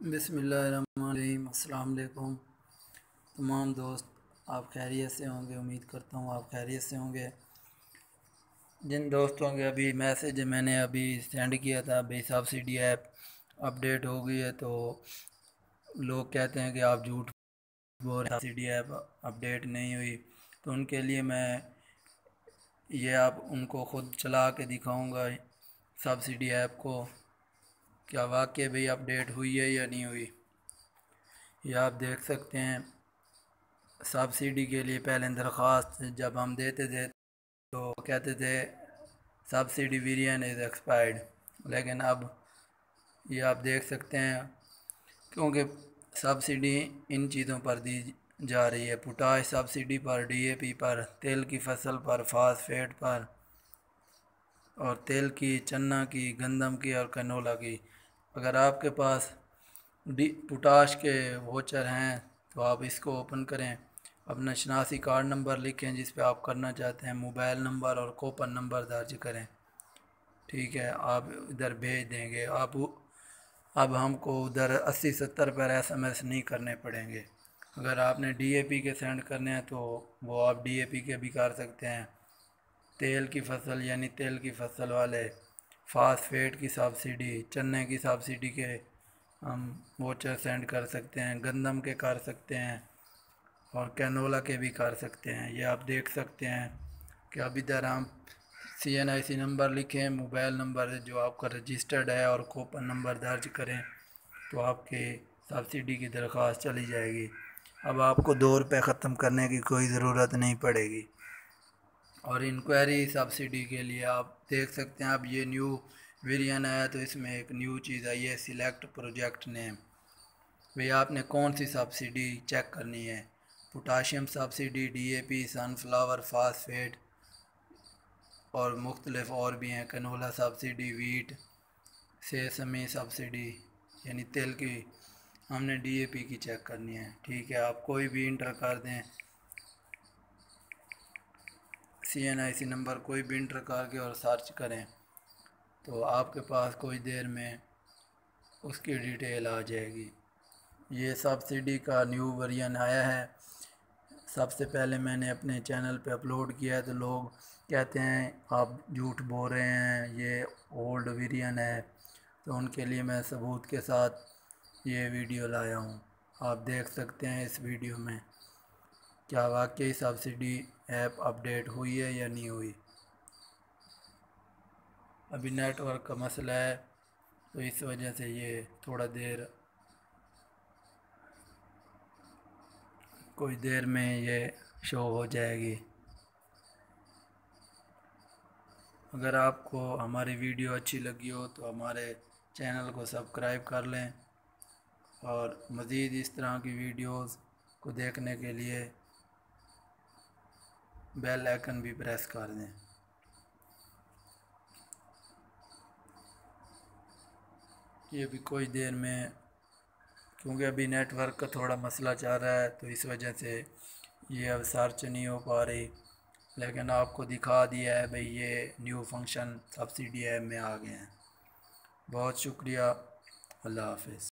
बिस्मिल्लाहिर्रहमानिर्रहीम। अस्सलाम वालेकुम तमाम दोस्त, आप खैरियत से होंगे। उम्मीद करता हूँ आप खैरियत से होंगे। जिन दोस्तों के अभी मैसेज मैंने अभी सेंड किया था भाई सब्सिडी ऐप अपडेट हो गई है, तो लोग कहते हैं कि आप झूठ बोल रहे हैं, सब्सिडी ऐप अपडेट नहीं हुई। तो उनके लिए मैं ये आप उनको ख़ुद चला के दिखाऊंगा सब्सिडी ऐप को, क्या वाकई भाई अपडेट हुई है या नहीं हुई। ये आप देख सकते हैं। सब्सिडी के लिए पहले दरख्वास्त जब हम देते थे तो कहते थे सब्सिडी वेरिएंट इज़ एक्सपायर्ड, लेकिन अब ये आप देख सकते हैं क्योंकि सब्सिडी इन चीज़ों पर दी जा रही है। पोटाश सब्सिडी पर, डीएपी पर, तेल की फसल पर, फास्फेट पर, और तेल की, चन्ना की, गंदम की और कैनोला की। अगर आपके पास पोटाश के वोचर हैं तो आप इसको ओपन करें, अपना शनासी कार्ड नंबर लिखें जिस पे आप करना चाहते हैं, मोबाइल नंबर और कूपन नंबर दर्ज करें। ठीक है, आप इधर भेज देंगे। आप अब हमको उधर 80-70 पर SMS नहीं करने पड़ेंगे। अगर आपने डीएपी के सेंड करने हैं तो वो आप डीएपी के भी कर सकते हैं। तेल की फसल यानी तेल की फसल वाले, फास्फेट की सब्सिडी, चने की सब्सिडी के हम वोचर सेंड कर सकते हैं, गंदम के कर सकते हैं और कैनोला के भी कर सकते हैं। ये आप देख सकते हैं कि अब इधर हम CNIC नंबर लिखें, मोबाइल नंबर जो आपका रजिस्टर्ड है और कूपन नंबर दर्ज करें तो आपके सब्सिडी की दरख्वास्त चली जाएगी। अब आपको 2 रुपये ख़त्म करने की कोई ज़रूरत नहीं पड़ेगी। और इंक्वायरी सब्सिडी के लिए आप देख सकते हैं, अब ये न्यू वेरिएंट आया तो इसमें एक न्यू चीज़ आई है, सिलेक्ट प्रोजेक्ट नेम। भाई आपने कौन सी सब्सिडी चेक करनी है, potassium subsidy, DAP, sunflower, phosphate और मुख्तलिफ और भी हैं, canola subsidy, wheat, sesame subsidy यानी तेल की। हमने डीएपी की चेक करनी है। ठीक है, आप कोई भी इंटर कर दें, CNIC नंबर कोई भी इंटर करके और सर्च करें तो आपके पास कुछ देर में उसकी डिटेल आ जाएगी। ये सब्सिडी का न्यू वर्जन आया है। सबसे पहले मैंने अपने चैनल पे अपलोड किया है तो लोग कहते हैं आप झूठ बोल रहे हैं, ये ओल्ड वेरिएंट है। तो उनके लिए मैं सबूत के साथ ये वीडियो लाया हूँ। आप देख सकते हैं इस वीडियो में क्या वाकई सब्सिडी ऐप अपडेट हुई है या नहीं हुई। अभी नेटवर्क का मसला है तो इस वजह से ये थोड़ा देर, कुछ देर में ये शो हो जाएगी। अगर आपको हमारी वीडियो अच्छी लगी हो तो हमारे चैनल को सब्सक्राइब कर लें और मज़ीद इस तरह की वीडियोस को देखने के लिए बेल आइकन भी प्रेस कर दें। ये भी कुछ देर में, क्योंकि अभी नेटवर्क का थोड़ा मसला चल रहा है तो इस वजह से ये अब सर्च नहीं हो पा रही, लेकिन आपको दिखा दिया है भाई ये न्यू फंक्शन सब्सिडी ऐप में आ गए हैं। बहुत शुक्रिया। अल्लाह हाफ़िज़।